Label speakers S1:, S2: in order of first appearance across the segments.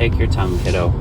S1: Take your time, kiddo.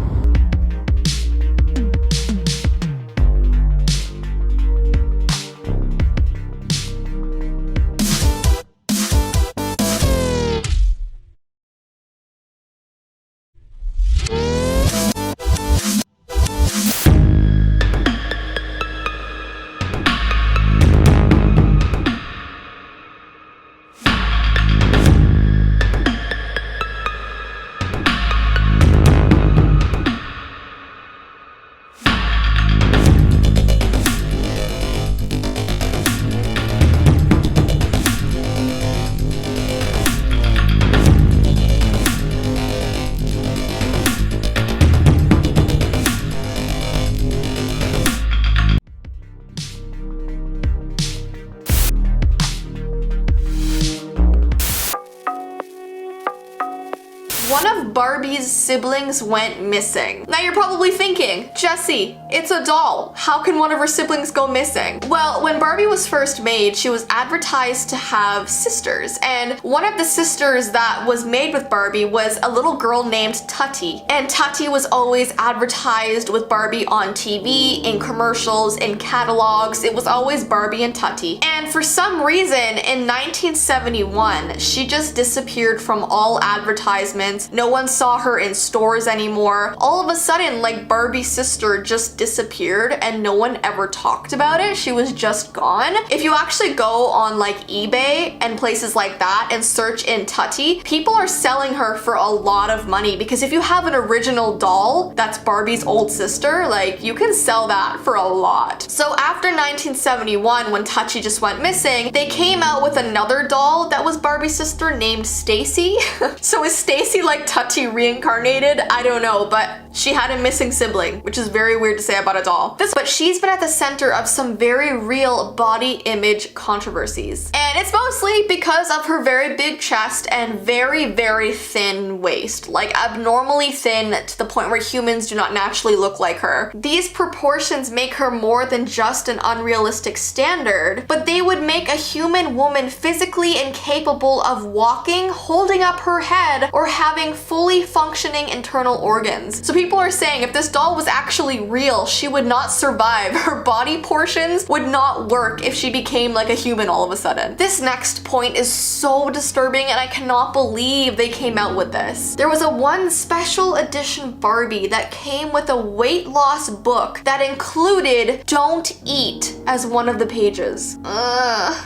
S2: One of Barbie's siblings went missing. Now you're probably thinking, Jessii, it's a doll. How can one of her siblings go missing? Well, when Barbie was first made, she was advertised to have sisters, and one of the sisters that was made with Barbie was a little girl named Tutty. And Tutty was always advertised with Barbie on TV, in commercials, in catalogs. It was always Barbie and Tutty. And for some reason, in 1971, she just disappeared from all advertisements. No one saw her in stores anymore. All of a sudden, like, Barbie's sister just disappeared and no one ever talked about it. She was just gone. If you actually go on like eBay and places like that and search in Tutty, people are selling her for a lot of money, because if you have an original doll that's Barbie's old sister, like, you can sell that for a lot. So after 1971, when Tutty just went missing, they came out with another doll that was Barbie's sister named Stacy. So is Stacy like Tutty reincarnated? I don't know, but she had a missing sibling, which is very weird to say about a doll. But she's been at the center of some very real body image controversies. And it's mostly because of her very big chest and very, very thin waist. Like, abnormally thin to the point where humans do not naturally look like her. These proportions make her more than just an unrealistic standard, but they would make a human woman physically incapable of walking, holding up her head, or having fully functioning internal organs. So people are saying if this doll was actually real, she would not survive. Her body portions would not work if she became like a human all of a sudden. This next point is so disturbing, and I cannot believe they came out with this. There was a one special edition Barbie that came with a weight loss book that included "Don't Eat" as one of the pages.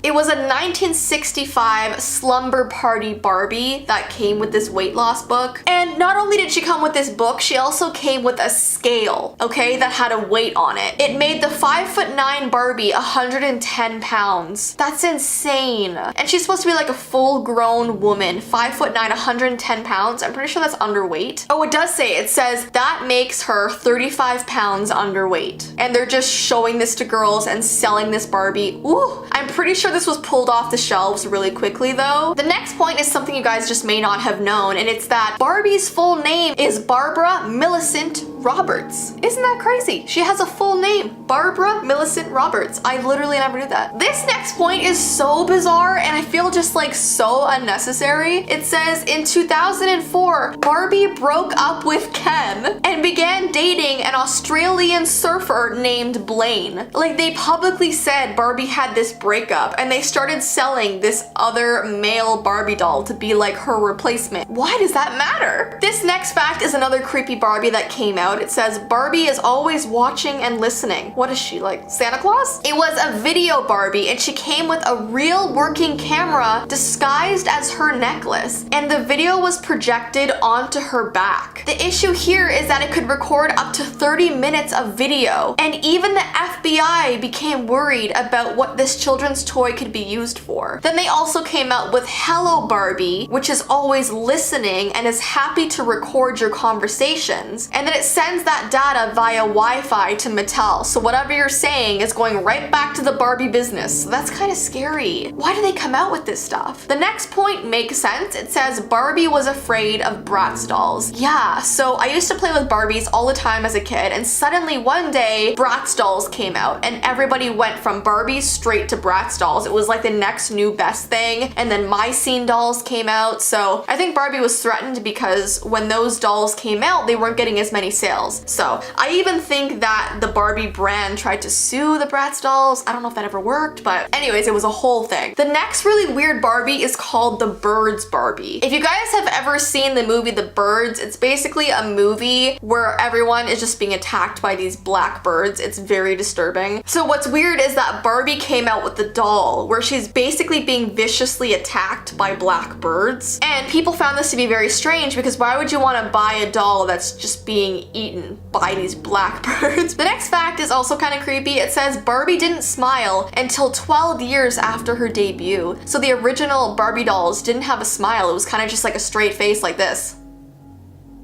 S2: It was a 1965 slumber party Barbie that came with this weight loss book. And not only did she come with this book, she also came with a scale, okay, that had a weight on it. It made the 5'9" Barbie 110 pounds. That's insane. And she's supposed to be like a full-grown woman, 5'9", 110 pounds. I'm pretty sure that's underweight. Oh, it does say, it says that makes her 35 pounds underweight. And they're just showing this to girls and selling this Barbie. Ooh, I'm pretty sure this was pulled off the shelves really quickly though. The next point is something you guys just may not have known, and it's that Barbie's full name is Barbara Millicent Roberts. Isn't that crazy? She has a full name, Barbara Millicent Roberts. I literally never knew that. This next point is so bizarre, and I feel just like so unnecessary. It says in 2004, Barbie broke up with Ken and began dating an Australian surfer named Blaine. Like, they publicly said Barbie had this breakup, and they started selling this other male Barbie doll to be like her replacement. Why does that matter? This next fact is another creepy Barbie that came out. It says Barbie is always watching and listening. What is she, like Santa Claus? It was a video Barbie, and she came with a real working camera disguised as her necklace, and the video was projected onto her back. The issue here is that it could record up to 30 minutes of video, and even the FBI became worried about what this children's toy could be used for. Then they also came out with Hello Barbie, which is always listening and is happy to record your conversations, and then it sends that data via Wi-Fi to Mattel doll. So whatever you're saying is going right back to the Barbie business. So that's kind of scary. Why do they come out with this stuff? The next point makes sense. It says Barbie was afraid of Bratz dolls. Yeah, so I used to play with Barbies all the time as a kid, and suddenly one day Bratz dolls came out and everybody went from Barbies straight to Bratz dolls. It was like the next new best thing. And then My Scene dolls came out. So I think Barbie was threatened because when those dolls came out, they weren't getting as many sales. So I even think that the Barbie brand tried to sue the Bratz dolls. I don't know if that ever worked, but anyways, it was a whole thing. The next really weird Barbie is called the Birds Barbie. If you guys have ever seen the movie The Birds, it's basically a movie where everyone is just being attacked by these black birds. It's very disturbing. So what's weird is that Barbie came out with the doll where she's basically being viciously attacked by black birds. And people found this to be very strange because why would you want to buy a doll that's just being eaten by these black birds? The next fact is also kind of creepy. It says Barbie didn't smile until 12 years after her debut. So the original Barbie dolls didn't have a smile. It was kind of just like a straight face like this.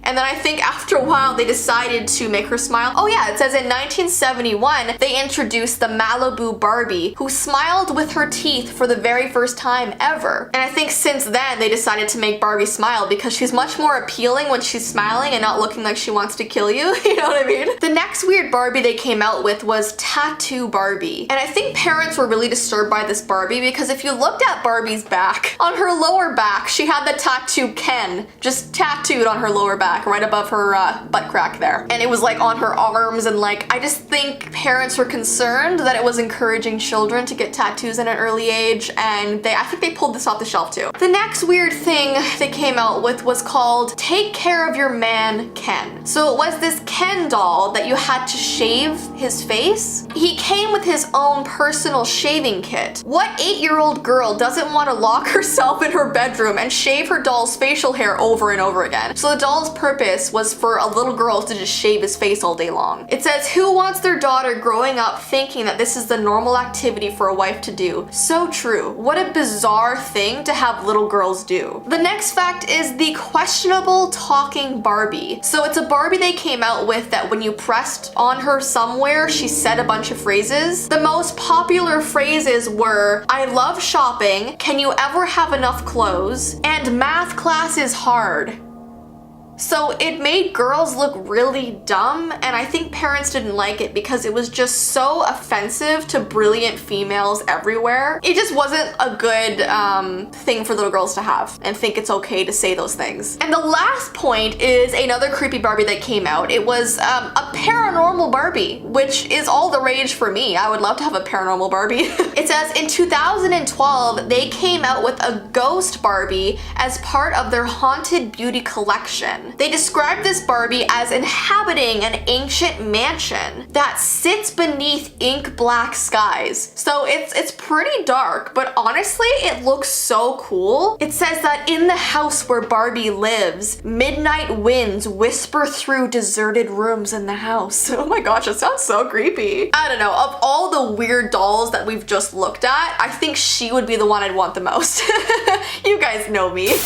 S2: And then I think after a while they decided to make her smile. Oh yeah, it says in 1971 they introduced the Malibu Barbie, who smiled with her teeth for the very first time ever. And I think since then they decided to make Barbie smile because she's much more appealing when she's smiling and not looking like she wants to kill you. You know what I mean? The next weird Barbie they came out with was Tattoo Barbie. And I think parents were really disturbed by this Barbie because if you looked at Barbie's back, on her lower back she had the tattoo Ken just tattooed on her lower back, right above her butt crack there. And it was like on her arms, and like I just think parents were concerned that it was encouraging children to get tattoos at an early age, and I think they pulled this off the shelf too. The next weird thing they came out with was called Take Care of Your Man Ken. So it was this Ken doll that you had to shave his face. He came with his own personal shaving kit. What 8-year-old girl doesn't want to lock herself in her bedroom and shave her doll's facial hair over and over again? So the doll's purpose was for a little girl to just shave his face all day long. It says, who wants their daughter growing up thinking that this is the normal activity for a wife to do? So true. What a bizarre thing to have little girls do. The next fact is the questionable talking Barbie. So it's a Barbie they came out with that when you pressed on her somewhere, she said a bunch of phrases. The most popular phrases were, I love shopping, can you ever have enough clothes, and math class is hard. So it made girls look really dumb, and I think parents didn't like it because it was just so offensive to brilliant females everywhere. It just wasn't a good thing for little girls to have and think it's okay to say those things. And the last point is another creepy Barbie that came out. It was a paranormal Barbie, which is all the rage for me. I would love to have a paranormal Barbie. It says in 2012 they came out with a ghost Barbie as part of their Haunted Beauty collection. They described this Barbie as inhabiting an ancient mansion that sits beneath ink black skies. So it's pretty dark, but honestly, it looks so cool. It says that in the house where Barbie lives, midnight winds whisper through deserted rooms in the house. Oh my gosh, it sounds so creepy. I don't know, of all the weird dolls that we've just looked at, I think she would be the one I'd want the most. You guys know me.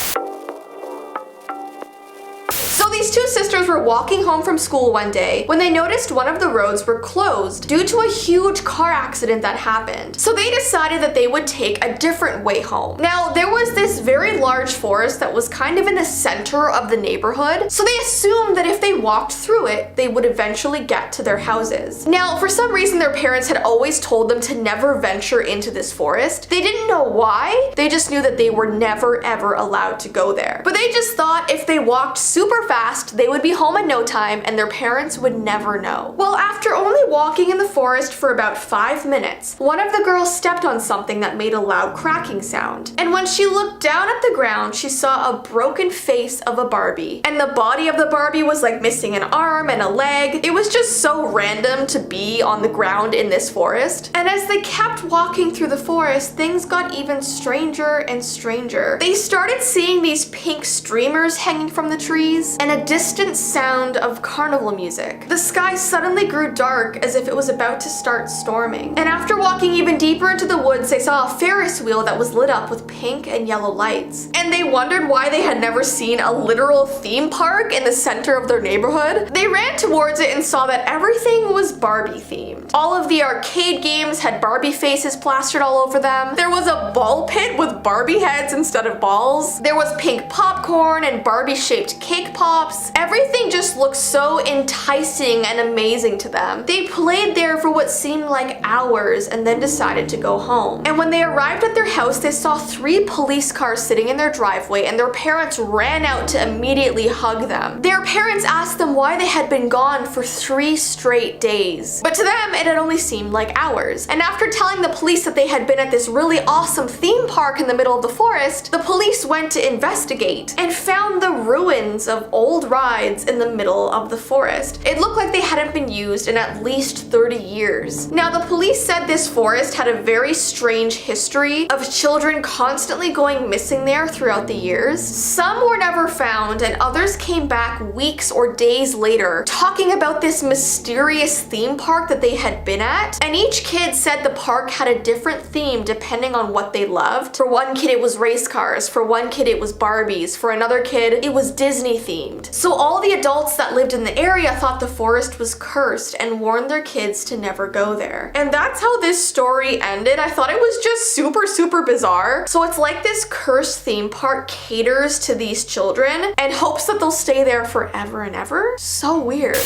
S2: So these two sisters were walking home from school one day when they noticed one of the roads were closed due to a huge car accident that happened. So they decided that they would take a different way home. Now, there was this very large forest that was kind of in the center of the neighborhood, so they assumed that if they walked through it, they would eventually get to their houses. Now, for some reason, their parents had always told them to never venture into this forest. They didn't know why, they just knew that they were never ever allowed to go there. But they just thought if they walked super fast, they would be home in no time and their parents would never know. Well, after only walking in the forest for about 5 minutes, one of the girls stepped on something that made a loud cracking sound. And when she looked down at the ground, she saw a broken face of a Barbie. And the body of the Barbie was like missing an arm and a leg. It was just so random to be on the ground in this forest. And as they kept walking through the forest, things got even stranger and stranger. They started seeing these pink streamers hanging from the trees, and a distant sound of carnival music. The sky suddenly grew dark as if it was about to start storming. And after walking even deeper into the woods, they saw a Ferris wheel that was lit up with pink and yellow lights. And they wondered why they had never seen a literal theme park in the center of their neighborhood. They ran towards it and saw that everything was Barbie themed. All of the arcade games had Barbie faces plastered all over them. There was a ball pit with Barbie heads instead of balls. There was pink popcorn and Barbie-shaped cake pops. Everything just looked so enticing and amazing to them. They played there for what seemed like hours and then decided to go home. And when they arrived at their house, they saw 3 police cars sitting in their driveway, and their parents ran out to immediately hug them. Their parents asked them why they had been gone for 3 straight days. But to them, it had only seemed like hours. And after telling the police that they had been at this really awesome theme park in the middle of the forest, the police went to investigate and found the ruins of old rides in the middle of the forest. It looked like they hadn't been used in at least 30 years. Now, the police said this forest had a very strange history of children constantly going missing there throughout the years. Some were never found, and others came back weeks or days later talking about this mysterious theme park that they had been at. And each kid said the park had a different theme depending on what they loved. For one kid, it was race cars. For one kid, it was Barbies. For another kid, it was Disney themed. So all the adults that lived in the area thought the forest was cursed and warned their kids to never go there. And that's how this story ended. I thought it was just super bizarre. So it's like this cursed theme park caters to these children and hopes that they'll stay there forever and ever. So weird.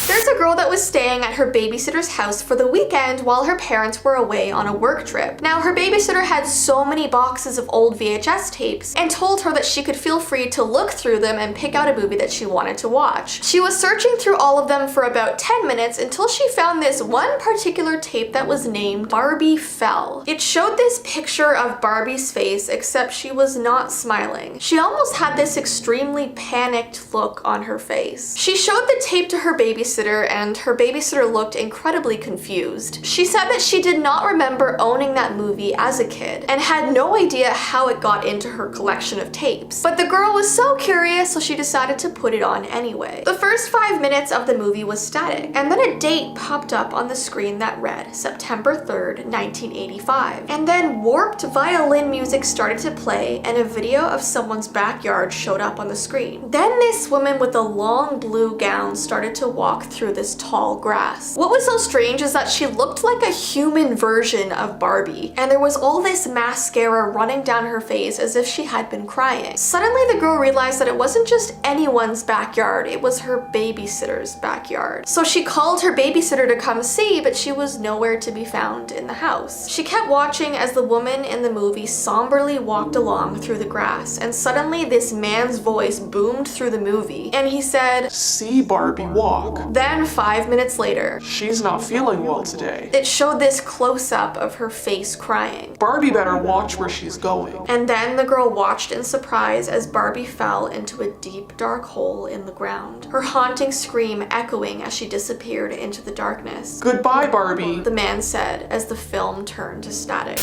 S2: There's a girl that was staying at her babysitter's house for the weekend while her parents were away on a work trip. Now, her babysitter had so many boxes of old VHS tapes and told her that she could feel free to look through them and pick out a movie that she wanted to watch. She was searching through all of them for about 10 minutes until she found this one particular tape that was named Barbie Fell. It showed this picture of Barbie's face, except she was not smiling. She almost had this extremely panicked look on her face. She showed the tape to her babysitter, and her babysitter looked incredibly confused. She said that she did not remember owning that movie as a kid and had no idea how it got into her collection of tapes. But the girl was so curious, so she decided to put it on anyway. The first 5 minutes of the movie was static, and then a date popped up on the screen that read September 3rd, 1985. And then warped violin music started to play, and a video of someone's backyard showed up on the screen. Then this woman with a long blue gown started to walk through this tall grass. What was so strange is that she looked like a human version of Barbie, and there was all this mascara running down her face as if she had been crying. Suddenly, the girl realized that it wasn't just anyone's backyard, it was her babysitter's backyard. So she called her babysitter to come see, but she was nowhere to be found in the house. She kept watching as the woman in the movie somberly walked along through the grass, and suddenly this man's voice boomed through the movie, and he said,
S1: "See Barbie walk."
S2: Then 5 minutes later,
S1: "She's not feeling well today."
S2: it showed this close-up of her face crying.
S1: "Barbie better watch where she's going."
S2: And then the girl watched in surprise as Barbie fell into a deep, dark hole in the ground, her haunting scream echoing as she disappeared into the darkness.
S1: "Goodbye, Barbie,"
S2: the man said as the film turned to static.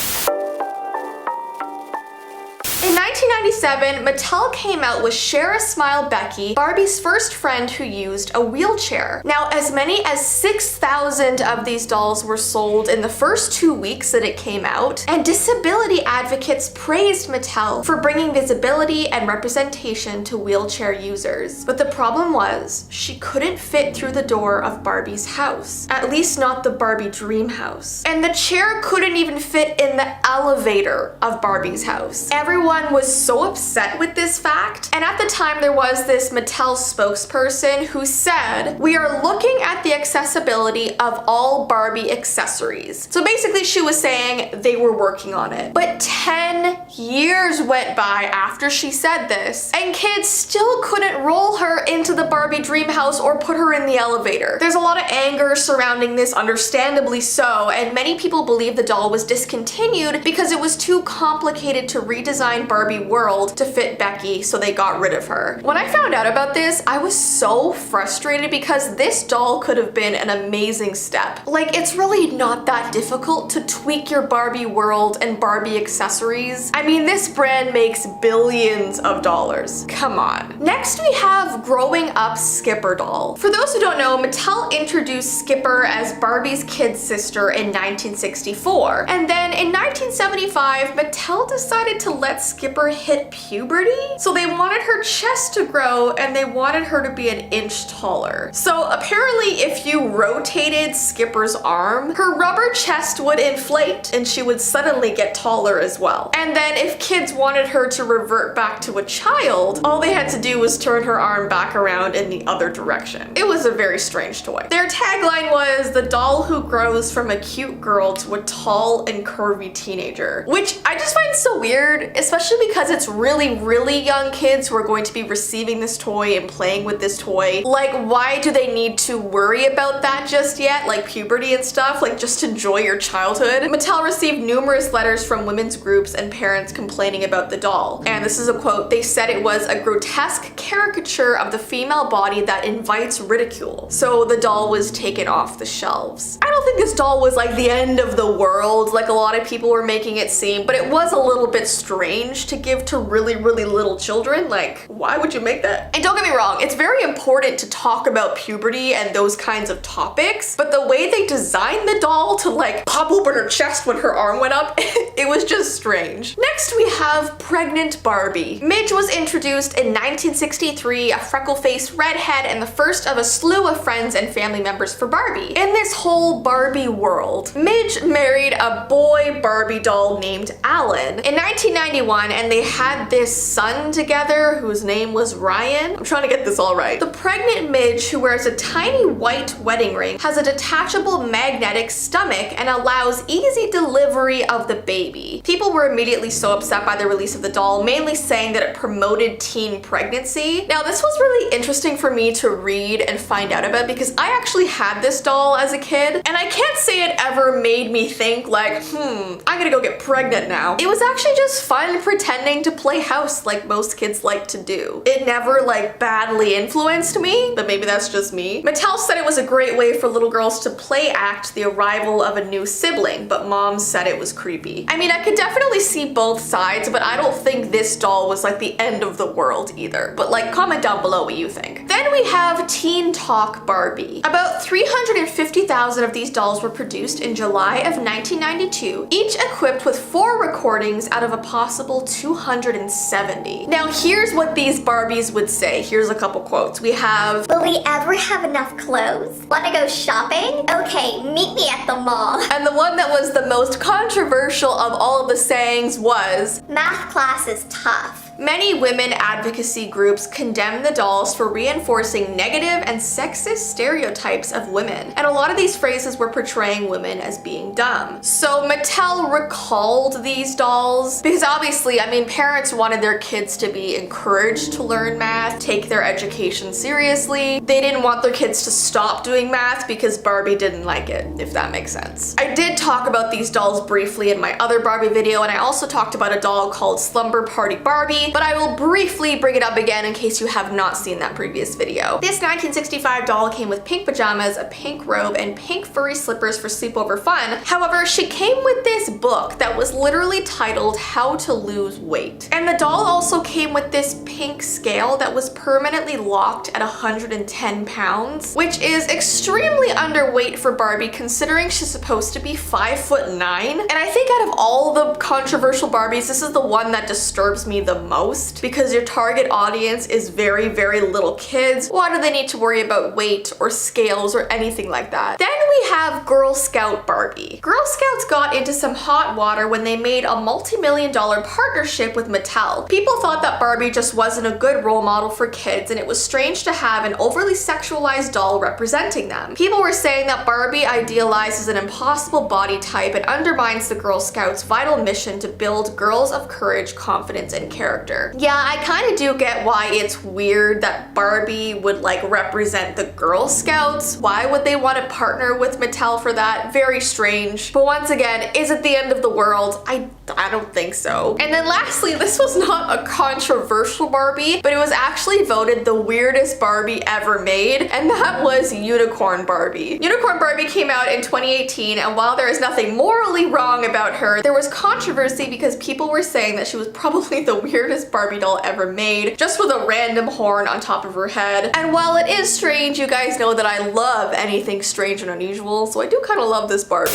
S2: In 1997, Mattel came out with Share a Smile Becky, Barbie's first friend who used a wheelchair. Now, as many as 6,000 of these dolls were sold in the first 2 weeks that it came out, and disability advocates praised Mattel for bringing visibility and representation to wheelchair users. But the problem was, she couldn't fit through the door of Barbie's house, at least not the Barbie dream house. And the chair couldn't even fit in the elevator of Barbie's house. Everyone was so upset with this fact, and at the time there was this Mattel spokesperson who said, "We are looking at the accessibility of all Barbie accessories." So basically she was saying they were working on it. But 10 years went by after she said this, and kids still couldn't roll her into the Barbie dream house or put her in the elevator. There's a lot of anger surrounding this, understandably so, and many people believe the doll was discontinued because it was too complicated to redesign Barbie world to fit Becky, so they got rid of her. When I found out about this, I was so frustrated because this doll could have been an amazing step. Like, it's really not that difficult to tweak your Barbie world and Barbie accessories. I mean, this brand makes billions of dollars. Come on. Next, we have Growing Up Skipper doll. For those who don't know, Mattel introduced Skipper as Barbie's kid sister in 1964. And then in 1975, Mattel decided to let Skipper hit puberty. So they wanted her chest to grow and they wanted her to be an inch taller. So apparently if you rotated Skipper's arm, her rubber chest would inflate and she would suddenly get taller as well. And then if kids wanted her to revert back to a child, all they had to do was turn her arm back around in the other direction. It was a very strange toy. Their tagline was the doll who grows from a cute girl to a tall and curvy teenager, which I just find so weird, especially because it's really young kids who are going to be receiving this toy and playing with this toy. Like, why do they need to worry about that just yet? Like puberty and stuff? Like, just enjoy your childhood? Mattel received numerous letters from women's groups and parents complaining about the doll. And this is a quote. They said it was a grotesque caricature of the female body that invites ridicule. So the doll was taken off the shelves. I don't think this doll was like the end of the world like a lot of people were making it seem, but it was a little bit strange to give to really little children. Like, why would you make that? And don't get me wrong, it's very important to talk about puberty and those kinds of topics, but the way they designed the doll to like pop open her chest when her arm went up, it was just strange. Next, we have Pregnant Barbie. Midge was introduced in 1963, a freckle-faced redhead and the first of a slew of friends and family members for Barbie. In this whole Barbie world, Midge married a boy Barbie doll named Alan in 1991, and they had this son together whose name was Ryan. I'm trying to get this all right. The pregnant Midge, who wears a tiny white wedding ring, has a detachable magnetic stomach and allows easy delivery of the baby. People were immediately so upset by the release of the doll, mainly saying that it promoted teen pregnancy. Now, this was really interesting for me to read and find out about because I actually had this doll as a kid, and I can't say it ever made me think like, I'm gonna go get pregnant now. It was actually just fun pretending to play house like most kids like to do. It never like badly influenced me, but maybe that's just me. Mattel said it was a great way for little girls to play act the arrival of a new sibling, but moms said it was creepy. I mean, I could definitely see both sides, but I don't think this doll was like the end of the world either. But like, comment down below what you think. Then we have Teen Talk Barbie. About 350,000 of these dolls were produced in July of 1992, each equipped with 4 recordings out of a possible 270. Now here's what these Barbies would say. Here's a couple quotes. We have,
S3: will we ever have enough clothes? Wanna go shopping? Okay, meet me at the mall.
S2: and the one that was the most controversial of all of the sayings was,
S3: math class is tough.
S2: Many women advocacy groups condemn the dolls for reinforcing negative and sexist stereotypes of women, and a lot of these phrases were portraying women as being dumb. So Mattel recalled these dolls because obviously, I mean, parents wanted their kids to be encouraged to learn math, take their education seriously. They didn't want their kids to stop doing math because Barbie didn't like it, if that makes sense. I did talk about these dolls briefly in my other Barbie video, and I also talked about a doll called Slumber Party Barbie, but I will briefly bring it up again in case you have not seen that previous video. This 1965 doll came with pink pajamas, a pink robe, and pink furry slippers for sleepover fun. However, she came with this book that was literally titled How to Lose Weight. And the doll also came with this pink scale that was permanently locked at 110 pounds, which is extremely underweight for Barbie considering she's supposed to be 5'9". And I think out of all the controversial Barbies, this is the one that disturbs me the most because your target audience is very little kids. Why do they need to worry about weight or scales or anything like that? Then we have Girl Scout Barbie. Girl Scouts got into some hot water when they made a multi-million-dollar partnership with Mattel. People thought that Barbie just wasn't a good role model for kids, and it was strange to have an overly sexualized doll representing them. People were saying that Barbie idealizes an impossible body type and undermines the Girl Scouts' vital mission to build girls of courage, confidence, and character. character. Yeah, I kind of do get why it's weird that Barbie would like represent the Girl Scouts. Why would they want to partner with Mattel for that? Very strange. But once again, is it the end of the world? I don't think so. And then lastly, this was not a controversial Barbie, but it was actually voted the weirdest Barbie ever made, and that was Unicorn Barbie. Unicorn Barbie came out in 2018, and while there is nothing morally wrong about her, there was controversy because people were saying that she was probably the weirdest Barbie doll ever made, just with a random horn on top of her head. And while it is strange, you guys know that I love anything strange and unusual, so I do kind of love this Barbie.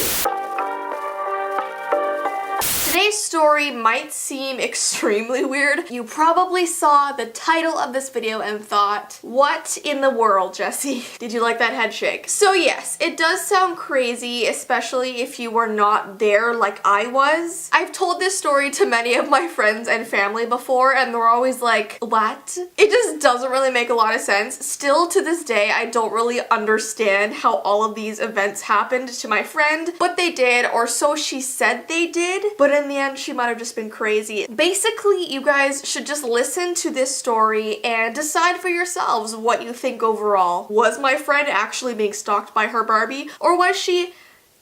S2: Today's story might seem extremely weird. You probably saw the title of this video and thought, what in the world, Jessii? Did you like that head shake? So yes, it does sound crazy, especially if you were not there like I was. I've told this story to many of my friends and family before, and they're always like, what? It just doesn't really make a lot of sense. Still to this day, I don't really understand how all of these events happened to my friend, but they did, or so she said they did, but in the end, she might have just been crazy. Basically, you guys should just listen to this story and decide for yourselves what you think overall. Was my friend actually being stalked by her Barbie, or was she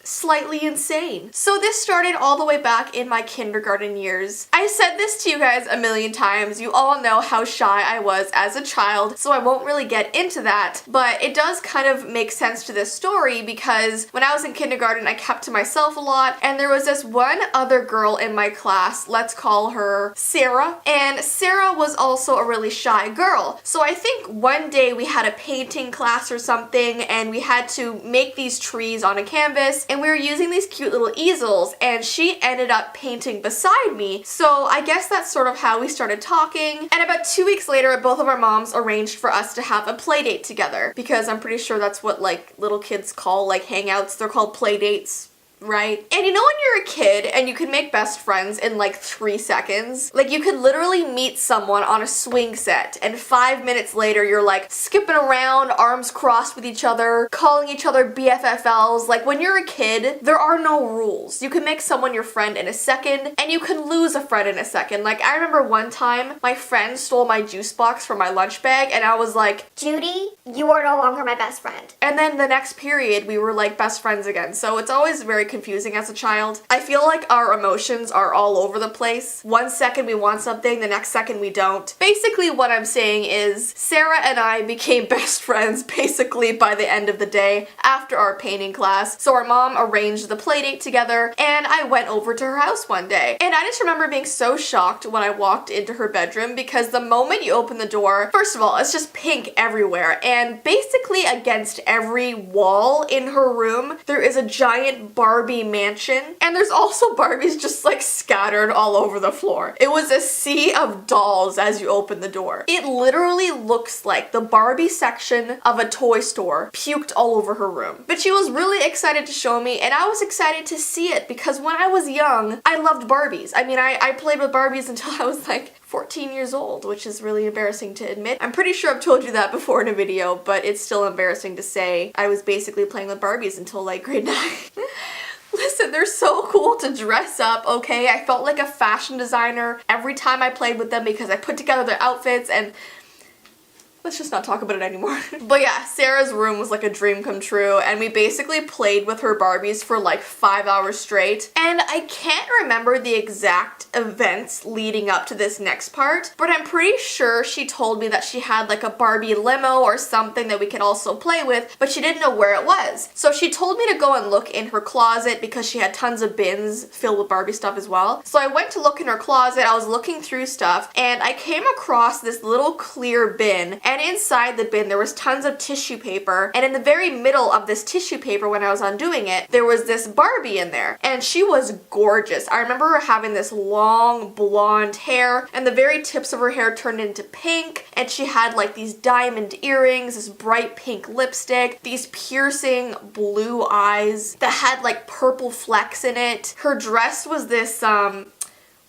S2: slightly insane? So this started all the way back in my kindergarten years. I said this to you guys a million times. You all know how shy I was as a child, so I won't really get into that, but it does kind of make sense to this story because when I was in kindergarten, I kept to myself a lot, and there was this one other girl in my class, let's call her Sarah, and Sarah was also a really shy girl. So I think one day we had a painting class or something, and we had to make these trees on a canvas, and we were using these cute little easels, and she ended up painting beside me. So I guess that's sort of how we started talking. And about 2 weeks later, both of our moms arranged for us to have a play date together, because I'm pretty sure that's what like little kids call like hangouts. They're called play dates, right? And you know when you're a kid and you can make best friends in like 3 seconds? Like you could literally meet someone on a swing set and 5 minutes later you're like skipping around, arms crossed with each other, calling each other BFFLs. Like when you're a kid, there are no rules. You can make someone your friend in a second and you can lose a friend in a second. Like I remember one time my friend stole my juice box from my lunch bag and I was like,
S3: Judy, you are no longer my best friend.
S2: and then the next period we were like best friends again. So it's always very confusing as a child. I feel like our emotions are all over the place. One second we want something, the next second we don't. Basically what I'm saying is Sarah and I became best friends basically by the end of the day after our painting class. So our mom arranged the play date together and I went over to her house one day. And I just remember being so shocked when I walked into her bedroom because the moment you open the door, first of all, it's just pink everywhere, and basically against every wall in her room there is a giant Barbie mansion, and there's also Barbies just like scattered all over the floor. It was a sea of dolls as you open the door. It literally looks like the Barbie section of a toy store puked all over her room. But she was really excited to show me, and I was excited to see it because when I was young, I loved Barbies. I mean, I played with Barbies until I was like 14 years old, which is really embarrassing to admit. I'm pretty sure I've told you that before in a video, but it's still embarrassing to say. I was basically playing with Barbies until like grade 9. Listen, they're so cool to dress up, okay? I felt like a fashion designer every time I played with them because I put together their outfits, and let's just not talk about it anymore. But yeah, Sarah's room was like a dream come true, and we basically played with her Barbies for like 5 hours straight. And I can't remember the exact events leading up to this next part, but I'm pretty sure she told me that she had like a Barbie limo or something that we could also play with, but she didn't know where it was. So she told me to go and look in her closet because she had tons of bins filled with Barbie stuff as well. So I went to look in her closet, I was looking through stuff, and I came across this little clear bin, and inside the bin there was tons of tissue paper, and in the very middle of this tissue paper when I was undoing it, there was this Barbie in there, and she was gorgeous. I remember her having this long blonde hair, and the very tips of her hair turned into pink, and she had like these diamond earrings, this bright pink lipstick, these piercing blue eyes that had like purple flecks in it. Her dress was this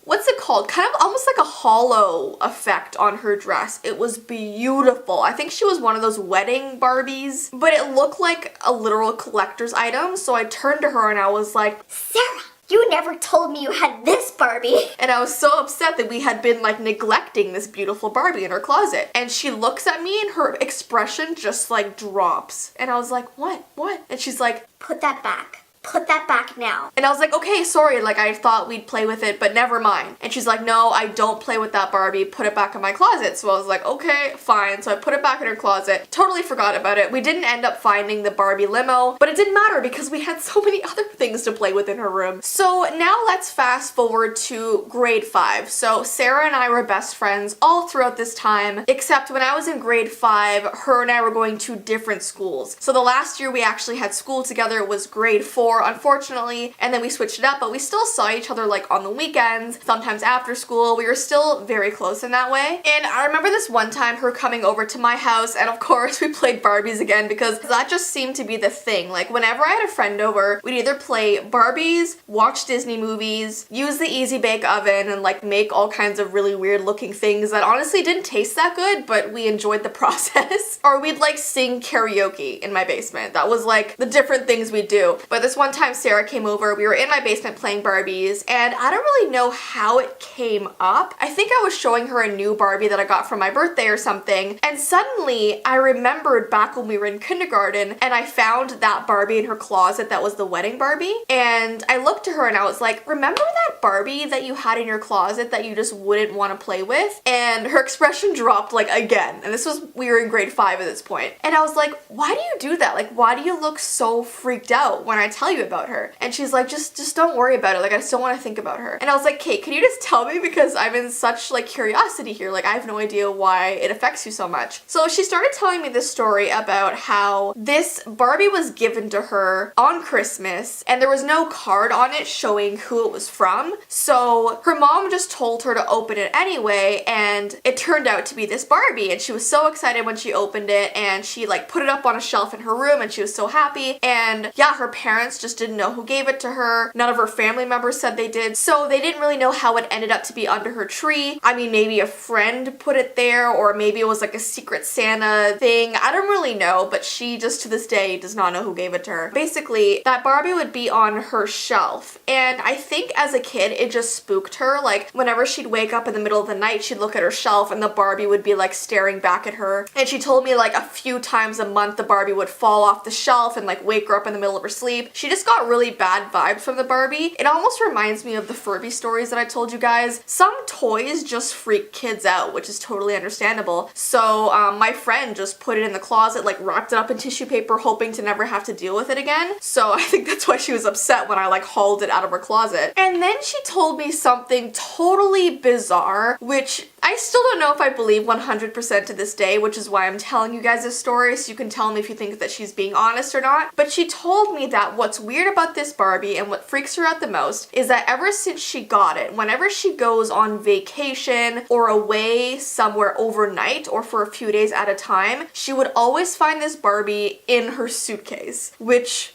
S2: what's it called? Kind of almost like a hollow effect on her dress. It was beautiful. I think she was one of those wedding Barbies, but it looked like a literal collector's item. So I turned to her and I was like,
S3: Sarah, You never told me you had this Barbie.
S2: And I was so upset that we had been like neglecting this beautiful Barbie in her closet. And she looks at me and her expression just like drops. And I was like, what? And she's like,
S3: put that back. Put that back now.
S2: and I was like, okay, sorry, like I thought we'd play with it, but never mind. And she's like, no, I don't play with that Barbie, put it back in my closet. So I was like, okay, fine. So I put it back in her closet, totally forgot about it. We didn't end up finding the Barbie limo, but it didn't matter because we had so many other things to play with in her room. So now let's fast forward to grade 5. So Sarah and I were best friends all throughout this time, except when I was in grade 5, her and I were going to different schools. So the last year we actually had school together was grade 4, unfortunately, and then we switched it up, but we still saw each other like on the weekends, sometimes after school. We were still very close in that way. And I remember this one time her coming over to my house, and of course we played Barbies again because that just seemed to be the thing. Like whenever I had a friend over, we'd either play Barbies, watch Disney movies, use the Easy Bake Oven, and like make all kinds of really weird looking things that honestly didn't taste that good, but we enjoyed the process. Or we'd like sing karaoke in my basement. That was like the different things we'd do. But this one time Sarah came over, we were in my basement playing Barbies, and I don't really know how it came up. I think I was showing her a new Barbie that I got for my birthday or something, and suddenly I remembered back when we were in kindergarten and I found that Barbie in her closet that was the wedding Barbie, and I looked to her and I was like, remember that Barbie that you had in your closet that you just wouldn't want to play with? And her expression dropped like again, and this was, we were in grade 5 at this point, and I was like, why do you do that? Like, why do you look so freaked out when I tell you about her? And she's like, just don't worry about it, like I just don't want to think about her. And I was like, Kate, can you just tell me, because I'm in such like curiosity here, like I have no idea why it affects you so much. So she started telling me this story about how this Barbie was given to her on Christmas and there was no card on it showing who it was from, so her mom just told her to open it anyway, and it turned out to be this Barbie, and she was so excited when she opened it, and she like put it up on a shelf in her room and she was so happy. And yeah, her parents just didn't know who gave it to her. None of her family members said they did, so they didn't really know how it ended up to be under her tree. I mean, maybe a friend put it there, or maybe it was like a secret Santa thing. I don't really know, but she just to this day does not know who gave it to her. Basically, that Barbie would be on her shelf, and I think as a kid it just spooked her. Like whenever she'd wake up in the middle of the night, she'd look at her shelf and the Barbie would be like staring back at her. And she told me like a few times a month the Barbie would fall off the shelf and like wake her up in the middle of her sleep. She just got really bad vibes from the Barbie. It almost reminds me of the Furby stories that I told you guys. Some toys just freak kids out, which is totally understandable. So my friend just put it in the closet, like wrapped it up in tissue paper, hoping to never have to deal with it again. So I think that's why she was upset when I like hauled it out of her closet. And then she told me something totally bizarre, which I still don't know if I believe 100% to this day, which is why I'm telling you guys this story, so you can tell me if you think that she's being honest or not. But she told me that what's weird about this Barbie and what freaks her out the most is that ever since she got it, whenever she goes on vacation or away somewhere overnight or for a few days at a time, she would always find this Barbie in her suitcase, which,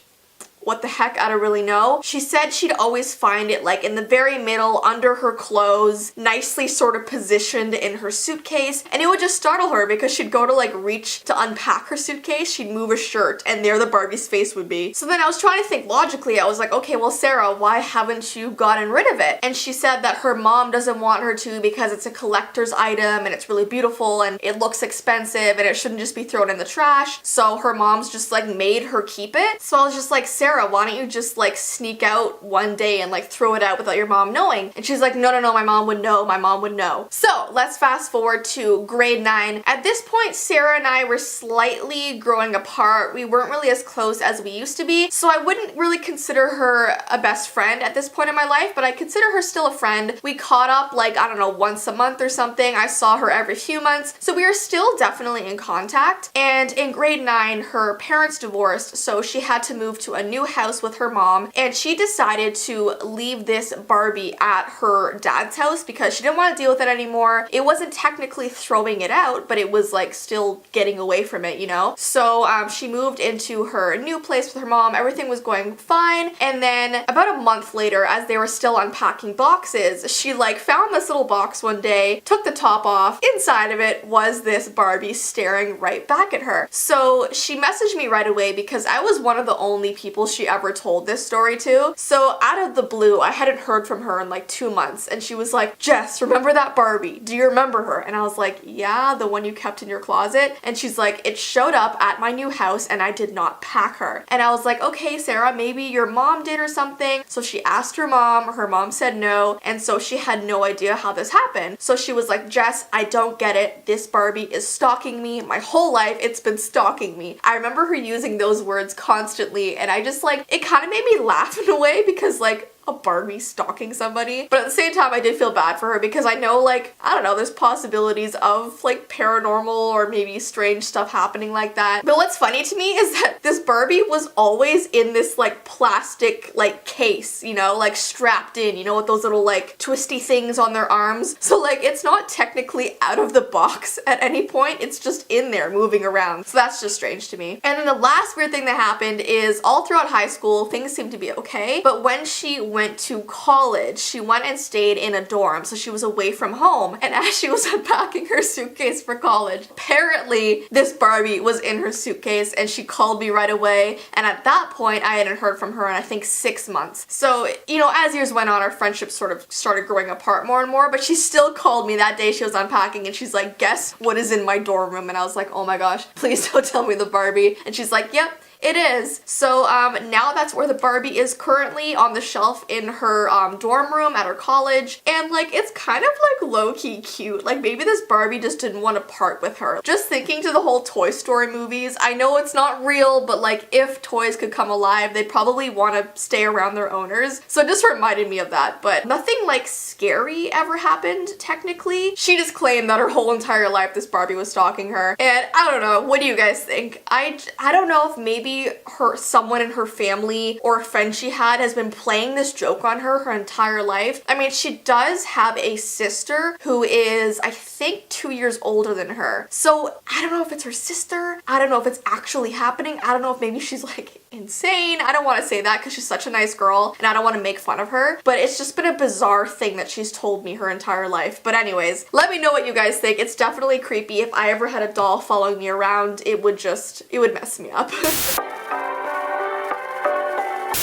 S2: what the heck, I don't really know. She said she'd always find it like in the very middle under her clothes, nicely sort of positioned in her suitcase, and it would just startle her because she'd go to like reach to unpack her suitcase, she'd move a shirt, and there the Barbie's face would be. So then I was trying to think logically. I was like, okay, well Sarah, why haven't you gotten rid of it? And she said that her mom doesn't want her to because it's a collector's item and it's really beautiful and it looks expensive and it shouldn't just be thrown in the trash. So her mom's just like made her keep it. So I was just like, Sarah, why don't you just like sneak out one day and like throw it out without your mom knowing? And she's like, no, my mom would know, my mom would know. So let's fast forward to grade 9. At this point, Sarah and I were slightly growing apart. We weren't really as close as we used to be, so I wouldn't really consider her a best friend at this point in my life, but I consider her still a friend. We caught up like, I don't know, once a month or something. I saw her every few months, so we are still definitely in contact. And in grade 9, her parents divorced, so she had to move to a new house with her mom, and she decided to leave this Barbie at her dad's house because she didn't want to deal with it anymore. It wasn't technically throwing it out, but it was like still getting away from it, you know? So she moved into her new place with her mom. Everything was going fine, and then about a month later, as they were still unpacking boxes, she like found this little box one day, took the top off. Inside of it was this Barbie staring right back at her. So she messaged me right away because I was one of the only people she ever told this story to. So out of the blue, I hadn't heard from her in like 2 months, and she was like, Jess, remember that Barbie? Do you remember her? And I was like, yeah, the one you kept in your closet. And she's like, it showed up at my new house and I did not pack her. And I was like, okay, Sarah, maybe your mom did or something. So she asked her mom said no, and so she had no idea how this happened. So she was like, Jess, I don't get it. This Barbie is stalking me. My whole life it's been stalking me. I remember her using those words constantly, and I just like, it kind of made me laugh in a way because like, a Barbie stalking somebody. But at the same time, I did feel bad for her because I know, like, I don't know, there's possibilities of like paranormal or maybe strange stuff happening like that. But what's funny to me is that this Barbie was always in this like plastic like case, you know, like strapped in, you know, with those little like twisty things on their arms. So like, it's not technically out of the box at any point. It's just in there moving around. So that's just strange to me. And then the last weird thing that happened is all throughout high school, things seemed to be okay. But when she went to college, she went and stayed in a dorm, so she was away from home. And as she was unpacking her suitcase for college, apparently this Barbie was in her suitcase, and she called me right away. And at that point, I hadn't heard from her in I think 6 months. So, you know, as years went on, our friendship sort of started growing apart more and more, but she still called me that day she was unpacking, and she's like, guess what is in my dorm room? And I was like, oh my gosh, please don't tell me the Barbie. And she's like, yep, it is. So now that's where the Barbie is currently, on the shelf in her dorm room at her college. And like, it's kind of like low-key cute. Like maybe this Barbie just didn't want to part with her. Just thinking to the whole Toy Story movies, I know it's not real, but like if toys could come alive, they'd probably want to stay around their owners. So it just reminded me of that. But nothing like scary ever happened technically. She just claimed that her whole entire life this Barbie was stalking her. And I don't know, what do you guys think? I don't know if maybe someone in her family or a friend she had has been playing this joke on her entire life. I mean, she does have a sister who is, I think, 2 years older than her. So I don't know if it's her sister. I don't know if it's actually happening. I don't know if maybe she's like insane. I don't want to say that because she's such a nice girl and I don't want to make fun of her, but it's just been a bizarre thing that she's told me her entire life. But anyways, let me know what you guys think. It's definitely creepy. If I ever had a doll following me around, it would mess me up.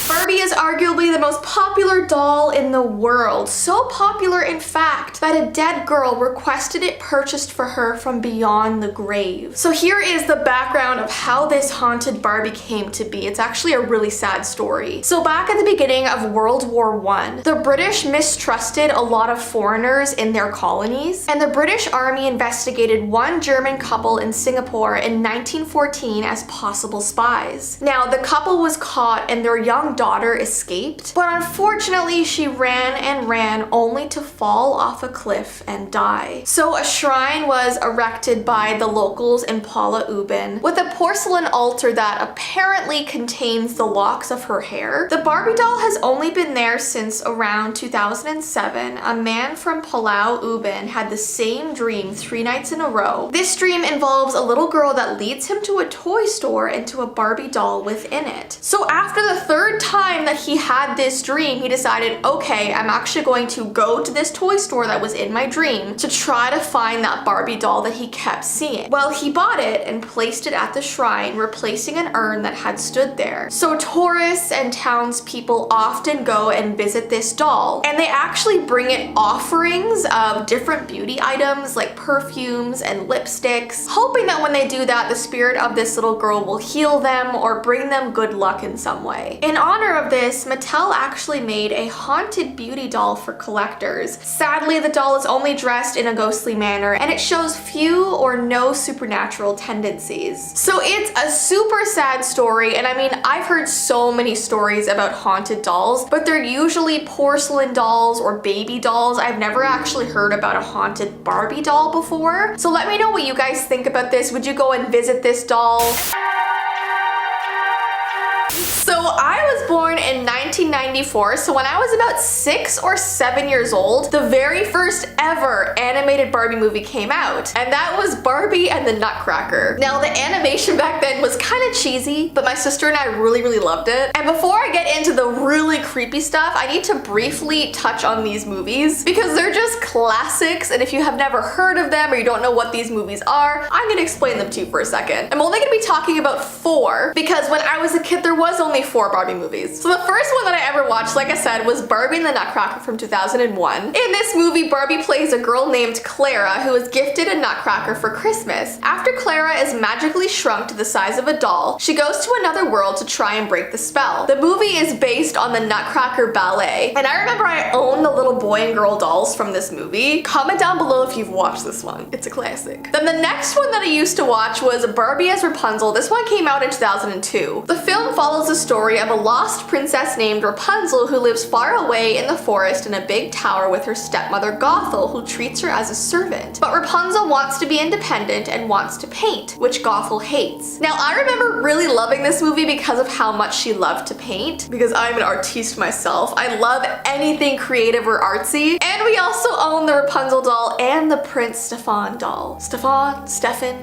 S2: Barbie is arguably the most popular doll in the world. So popular, in fact, that a dead girl requested it purchased for her from beyond the grave. So here is the background of how this haunted Barbie came to be. It's actually a really sad story. So back at the beginning of World War I, the British mistrusted a lot of foreigners in their colonies, and the British Army investigated one German couple in Singapore in 1914 as possible spies. Now, the couple was caught and their young daughter escaped, but unfortunately she ran and ran only to fall off a cliff and die. So a shrine was erected by the locals in Paula Ubin with a porcelain altar that apparently contains the locks of her hair. The Barbie doll has only been there since around 2007. A man from Palau Ubin had the same dream 3 nights in a row. This dream involves a little girl that leads him to a toy store and to a Barbie doll within it. So after the 3rd time that he had this dream, he decided, okay, I'm actually going to go to this toy store that was in my dream to try to find that Barbie doll that he kept seeing. Well, he bought it and placed it at the shrine, replacing an urn that had stood there. So tourists and townspeople often go and visit this doll, and they actually bring it offerings of different beauty items like perfumes and lipsticks, hoping that when they do that, the spirit of this little girl will heal them or bring them good luck in some way. In honor of this, Mattel actually made a haunted beauty doll for collectors. Sadly, the doll is only dressed in a ghostly manner, and it shows few or no supernatural tendencies. So it's a super sad story, and I mean, I've heard so many stories about haunted dolls, but they're usually porcelain dolls or baby dolls. I've never actually heard about a haunted Barbie doll before. So let me know what you guys think about this. Would you go and visit this doll? So I was born in 1994, so when I was about 6 or 7 years old, the very first ever animated Barbie movie came out, and that was Barbie and the Nutcracker. Now, the animation back then was kind of cheesy, but my sister and I really loved it. And before I get into the really creepy stuff, I need to briefly touch on these movies because they're just classics, and if you have never heard of them or you don't know what these movies are, I'm gonna explain them to you for a second. I'm only gonna be talking about 4 because when I was a kid, there was was only 4 Barbie movies. So the first one that I ever watched, like I said, was Barbie and the Nutcracker from 2001. In this movie, Barbie plays a girl named Clara who is gifted a nutcracker for Christmas. After Clara is magically shrunk to the size of a doll, she goes to another world to try and break the spell. The movie is based on the Nutcracker Ballet, and I remember I own the little boy and girl dolls from this movie. Comment down below if you've watched this one. It's a classic. Then the next one that I used to watch was Barbie as Rapunzel. This one came out in 2002. The film follows the story of a lost princess named Rapunzel who lives far away in the forest in a big tower with her stepmother Gothel, who treats her as a servant. But Rapunzel wants to be independent and wants to paint, which Gothel hates. Now I remember really loving this movie because of how much she loved to paint, because I'm an artiste myself. I love anything creative or artsy. And we also own the Rapunzel doll and the Prince Stefan doll. Stefan?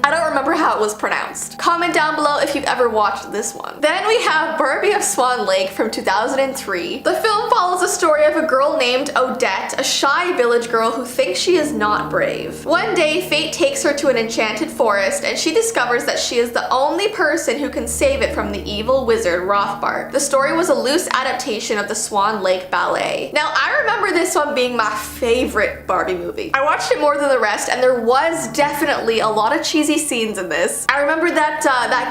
S2: I don't remember how it was pronounced. Comment down below if you've ever watched this one. Then we have Barbie of Swan Lake from 2003. The film follows the story of a girl named Odette, a shy village girl who thinks she is not brave. One day, fate takes her to an enchanted forest and she discovers that she is the only person who can save it from the evil wizard Rothbart. The story was a loose adaptation of the Swan Lake Ballet. Now, I remember this one being my favorite Barbie movie. I watched it more than the rest and there was definitely a lot of cheesy scenes in this. I remember that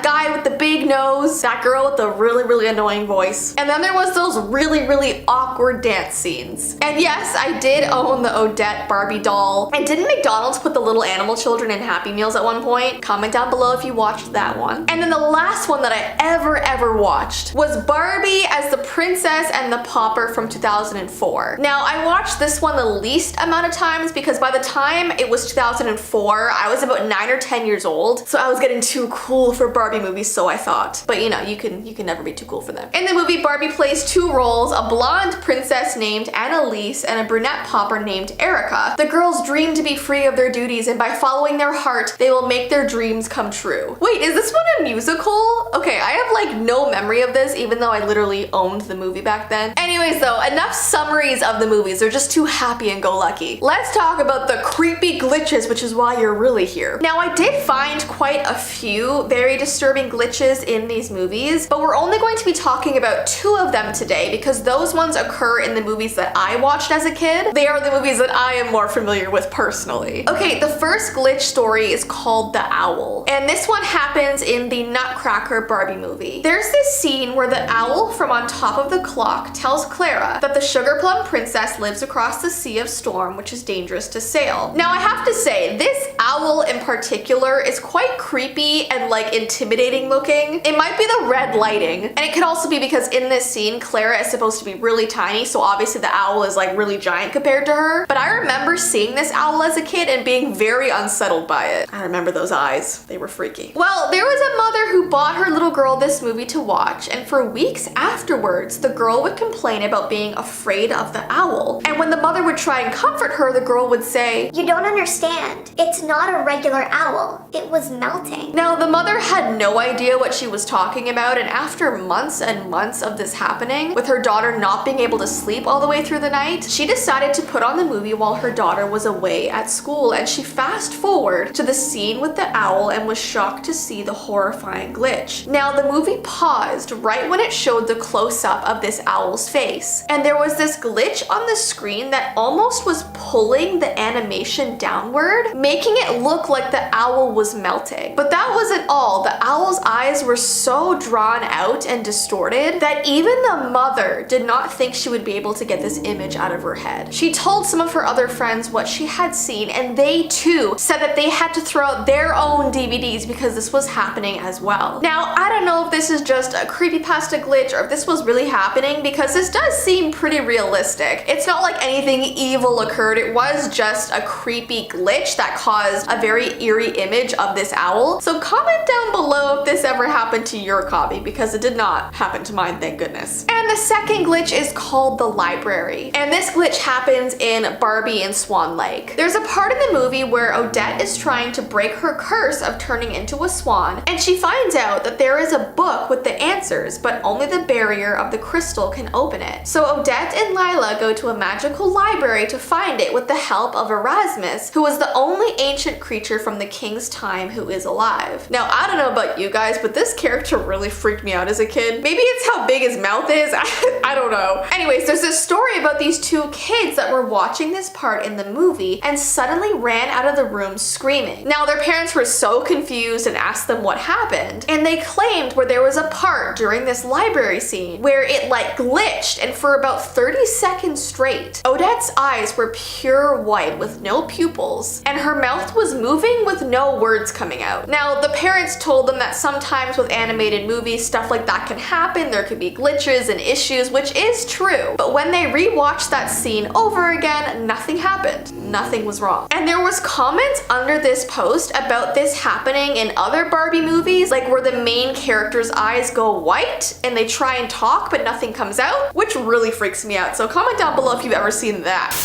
S2: guy with the big nose, that girl with the really annoying voice, and then there was those really awkward dance scenes. And yes, I did own the Odette Barbie doll. And didn't McDonald's put the little animal children in Happy Meals at one point? Comment down below if you watched that one. And then the last one that I ever watched was Barbie as the Princess and the Pauper from 2004. Now, I watched this one the least amount of times because by the time it was 2004, I was about 9 or 10 years old, so I was getting too cool for Barbie movies, so I thought. But you know, you can never be too cool for them. In the movie, Barbie plays 2 roles, a blonde princess named Annalise and a brunette pauper named Erica. The girls dream to be free of their duties, and by following their heart, they will make their dreams come true. Wait, is this one a musical? Okay, I have like no memory of this, even though I literally owned the movie back then. Anyways though, enough summaries of the movies. They're just too happy-and-go-lucky. Let's talk about the creepy glitches, which is why you're really here. Now, I did find quite a few very disturbing glitches in these movies, but we're only going to be talking about 2 of them today because those ones occur in the movies that I watched as a kid. They are the movies that I am more familiar with personally. Okay, the first glitch story is called The Owl, and this one happens in the Nutcracker Barbie movie. There's this scene where the owl from on top of the clock tells Clara that the Sugar Plum Princess lives across the Sea of Storm, which is dangerous to sail. Now, I have to say, this owl in particular is quite creepy and like intimidating looking. It might be the red lighting, and it could also be because in this scene, Clara is supposed to be really tiny, so obviously the owl is like really giant compared to her. But I remember seeing this owl as a kid and being very unsettled by it. I remember those eyes. They were freaky. Well, there was a mother who bought her little girl this movie to watch, and for weeks afterwards, the girl would complain about being afraid of the owl. And when the mother would try and comfort her, the girl would say,
S3: "You don't understand. It's not a regular owl. It was melting."
S2: Now, the mother had no idea what she was talking about, and after months and months of this happening, with her daughter not being able to sleep all the way through the night, she decided to put on the movie while her daughter was away at school, and she fast forward to the scene with the owl and was shocked to see the horrifying glitch. Now, the movie paused right when it showed the close-up of this owl's face, and there was this glitch on the screen that almost was pulling the animation downward, making it look like the owl was melting. But that wasn't all. The owl's eyes were so drawn out and distorted that even the mother did not think she would be able to get this image out of her head. She told some of her other friends what she had seen, and they too said that they had to throw out their own DVDs because this was happening as well. Now, I don't know if this is just a creepypasta glitch or if this was really happening, because this does seem pretty realistic. It's not like anything evil occurred. It was just a creepy glitch that caused a very eerie image of this owl. So comment down below if this ever happened to your copy, because it did not happen to mine, thank goodness. And the second glitch is called the library. And this glitch happens in Barbie and Swan Lake. There's a part in the movie where Odette is trying to break her curse of turning into a swan, and she finds out that there is a book with the answers, but only the barrier of the crystal can open it. So Odette and Lila go to a magical library to find it with the help of Erasmus, who was the only ancient creature from the king's time who is alive. Now, I don't know about you guys, but this character really freaked me out out as a kid. Maybe it's how big his mouth is. I don't know. Anyways, there's this story about these two kids that were watching this part in the movie and suddenly ran out of the room screaming. Now, their parents were so confused and asked them what happened, and they claimed where there was a part during this library scene where it like glitched, and for about 30 seconds straight, Odette's eyes were pure white with no pupils, and her mouth was moving with no words coming out. Now, the parents told them that sometimes with animated movies, stuff like that can happen. There could be glitches and issues, which is true. But when they rewatched that scene over again, nothing happened. Nothing was wrong. And there was comments under this post about this happening in other Barbie movies, like where the main character's eyes go white and they try and talk but nothing comes out, which really freaks me out. So comment down below if you've ever seen that.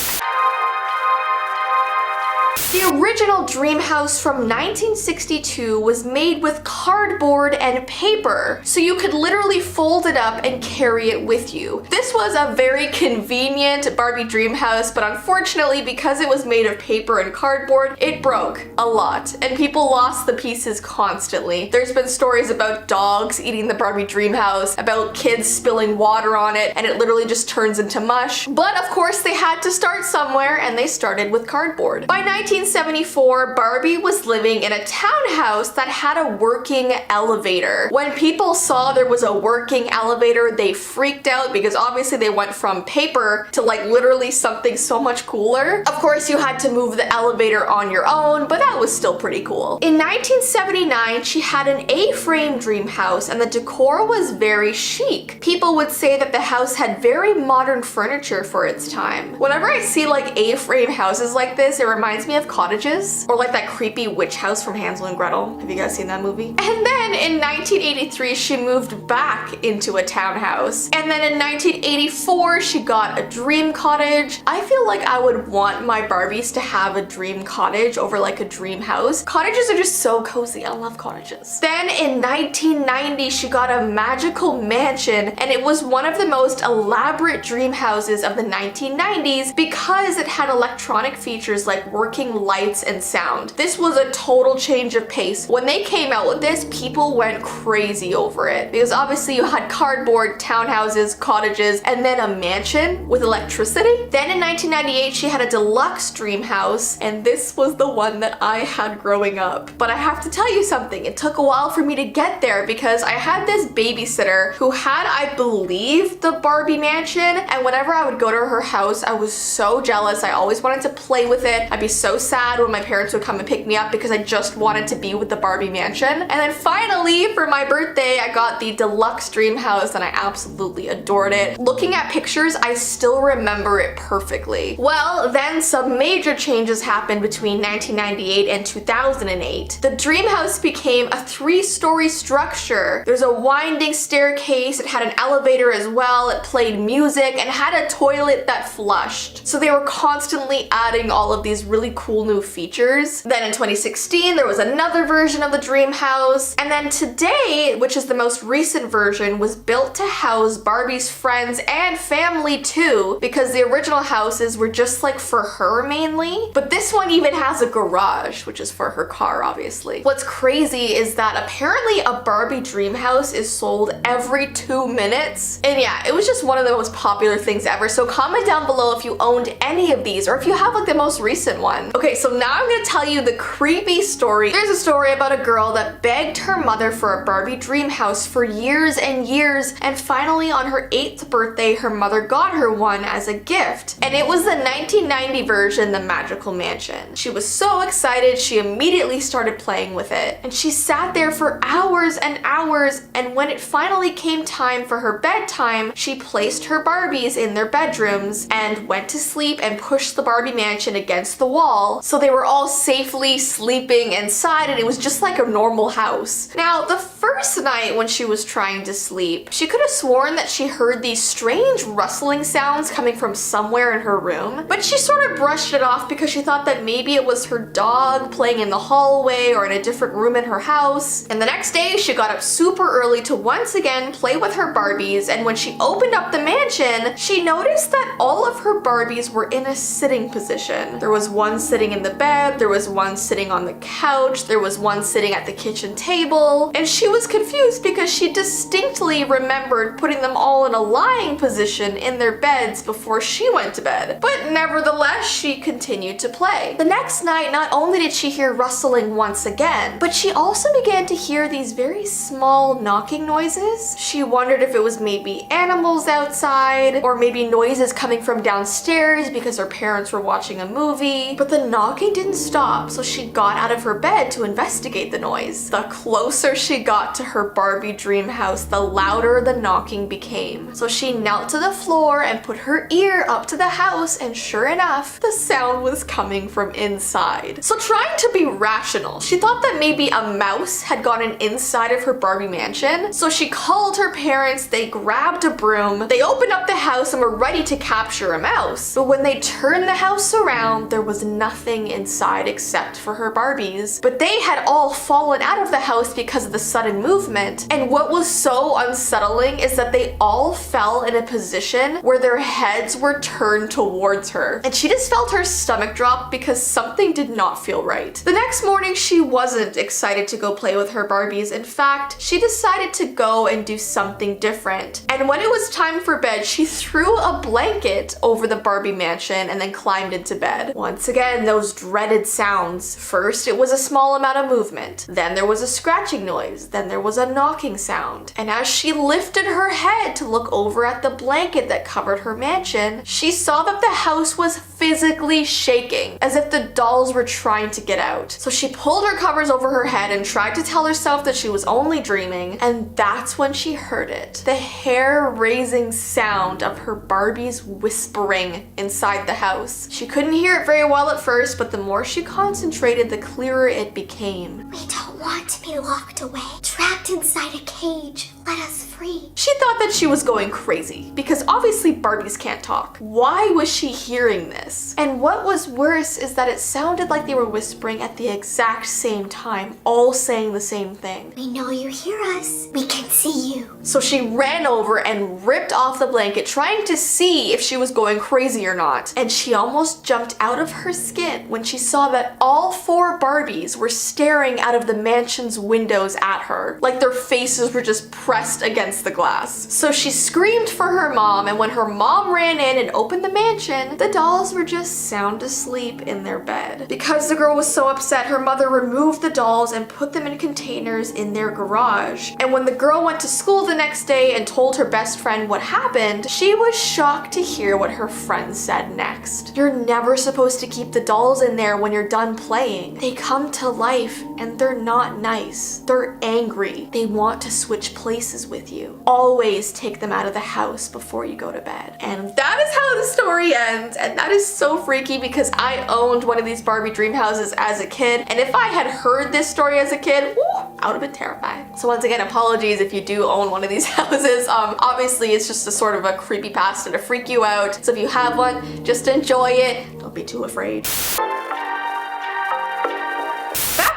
S2: The original dream house from 1962 was made with cardboard and paper, so you could literally fold it up and carry it with you. This was a very convenient Barbie dream house, but unfortunately, because it was made of paper and cardboard, it broke a lot, and people lost the pieces constantly. There's been stories about dogs eating the Barbie dream house, about kids spilling water on it, and it literally just turns into mush. But of course, they had to start somewhere, and they started with cardboard. By 1974, Barbie was living in a townhouse that had a working elevator. When people saw there was a working elevator, they freaked out because obviously they went from paper to like literally something so much cooler. Of course, you had to move the elevator on your own, but that was still pretty cool. In 1979, she had an A-frame dream house and the decor was very chic. People would say that the house had very modern furniture for its time. Whenever I see like A-frame houses like this, it reminds me of cottages, or like that creepy witch house from Hansel and Gretel. Have you guys seen that movie? And then in 1983, she moved back into a townhouse. And then in 1984, she got a dream cottage. I feel like I would want my Barbies to have a dream cottage over like a dream house. Cottages are just so cozy. I love cottages. Then in 1990, she got a magical mansion, and it was one of the most elaborate dream houses of the 1990s because it had electronic features like working lights and sound. This was a total change of pace. When they came out with this, people went crazy over it because obviously you had cardboard, townhouses, cottages, and then a mansion with electricity. Then in 1998, she had a deluxe dream house, and this was the one that I had growing up. But I have to tell you something, it took a while for me to get there because I had this babysitter who had, I believe, the Barbie mansion, and whenever I would go to her house, I was so jealous. I always wanted to play with it. I'd be so sad when my parents would come and pick me up because I just wanted to be with the Barbie mansion. And then finally, for my birthday, I got the deluxe dream house and I absolutely adored it. Looking at pictures, I still remember it perfectly. Well, then some major changes happened between 1998 and 2008. The dream house became a 3-story structure. There's a winding staircase, it had an elevator as well, it played music, and had a toilet that flushed. So they were constantly adding all of these really cool new features. Then in 2016, there was another version of the dream house. And then today, which is the most recent version, was built to house Barbie's friends and family too, because the original houses were just like for her mainly. But this one even has a garage, which is for her car, obviously. What's crazy is that apparently a Barbie dream house is sold every 2 minutes. And yeah, it was just one of the most popular things ever. So comment down below if you owned any of these or if you have like the most recent one. Okay, so now I'm gonna tell you the creepy story. There's a story about a girl that begged her mother for a Barbie dream house for years and years, and finally on her 8th birthday, her mother got her one as a gift. And it was the 1990 version, the Magical Mansion. She was so excited, she immediately started playing with it. And she sat there for hours and hours, and when it finally came time for her bedtime, she placed her Barbies in their bedrooms and went to sleep and pushed the Barbie mansion against the wall, so they were all safely sleeping inside, and it was just like a normal house. Now, the first night when she was trying to sleep, she could have sworn that she heard these strange rustling sounds coming from somewhere in her room, but she sort of brushed it off because she thought that maybe it was her dog playing in the hallway or in a different room in her house. And the next day, she got up super early to once again play with her Barbies, and when she opened up the mansion, she noticed that all of her Barbies were in a sitting position. There was one sitting sitting in the bed, there was one sitting on the couch, there was one sitting at the kitchen table, and she was confused because she distinctly remembered putting them all in a lying position in their beds before she went to bed. But nevertheless, she continued to play. The next night, not only did she hear rustling once again, but she also began to hear these very small knocking noises. She wondered if it was maybe animals outside, or maybe noises coming from downstairs because her parents were watching a movie. But the knocking didn't stop, so she got out of her bed to investigate the noise. The closer she got to her Barbie dream house, the louder the knocking became. So she knelt to the floor and put her ear up to the house, and sure enough, the sound was coming from inside. So trying to be rational, she thought that maybe a mouse had gotten inside of her Barbie mansion. So she called her parents, they grabbed a broom, they opened up the house and were ready to capture a mouse. But when they turned the house around, there was nothing inside except for her Barbies. But they had all fallen out of the house because of the sudden movement. And what was so unsettling is that they all fell in a position where their heads were turned towards her. And she just felt her stomach drop because something did not feel right. The next morning, she wasn't excited to go play with her Barbies. In fact, she decided to go and do something different. And when it was time for bed, she threw a blanket over the Barbie mansion and then climbed into bed. Once again, those dreaded sounds. First, it was a small amount of movement. Then there was a scratching noise. Then there was a knocking sound. And as she lifted her head to look over at the blanket that covered her mansion, she saw that the house was physically shaking, as if the dolls were trying to get out. So she pulled her covers over her head and tried to tell herself that she was only dreaming, and that's when she heard it. The hair-raising sound of her Barbies whispering inside the house. She couldn't hear it very well at first, but the more she concentrated, the clearer it became.
S3: We don't want to be locked away, trapped inside a cage. Let us free.
S2: She thought that she was going crazy because obviously Barbies can't talk. Why was she hearing this? And what was worse is that it sounded like they were whispering at the exact same time, all saying the same thing.
S3: We know you hear us. We can see you.
S2: So she ran over and ripped off the blanket, trying to see if she was going crazy or not. And she almost jumped out of her skin when she saw that all 4 Barbies were staring out of the mansion's windows at her, like their faces were just pressed against the glass. So she screamed for her mom, and when her mom ran in and opened the mansion, the dolls were just sound asleep in their bed. Because the girl was so upset, her mother removed the dolls and put them in containers in their garage. And when the girl went to school the next day and told her best friend what happened, she was shocked to hear what her friend said next. You're never supposed to keep the dolls in there when you're done playing. They come to life and they're not nice. They're angry. They want to switch places with you. Always take them out of the house before you go to bed. And that is how the story ends. And that is so freaky because I owned one of these Barbie dream houses as a kid. And if I had heard this story as a kid, I would have been terrified. So once again, apologies if you do own one of these houses. Obviously it's just a sort of a creepypasta to freak you out. So if you have one, just enjoy it. Don't be too afraid.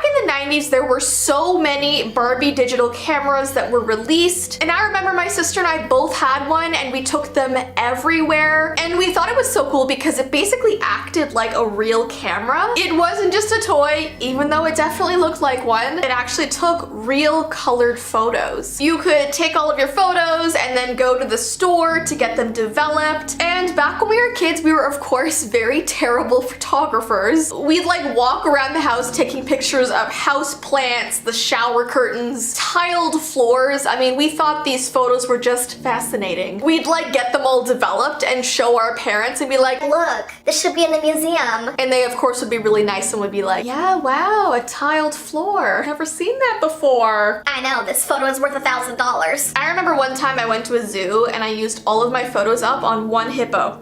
S2: In the 90s, there were so many Barbie digital cameras that were released, and I remember my sister and I both had one, and we took them everywhere, and we thought it was so cool because it basically acted like a real camera. It wasn't just a toy, even though it definitely looked like one. It actually took real colored photos. You could take all of your photos and then go to the store to get them developed, and back when we were kids, we were of course very terrible photographers. We'd like walk around the house taking pictures of house plants, the shower curtains, tiled floors. I mean, we thought these photos were just fascinating. We'd like get them all developed and show our parents and be like,
S3: Look, this should be in the museum.
S2: and they of course would be really nice and would be like, yeah, wow, a tiled floor. Never seen that before.
S3: I know, this photo is worth $1,000.
S2: I remember one time I went to a zoo and I used all of my photos up on one hippo.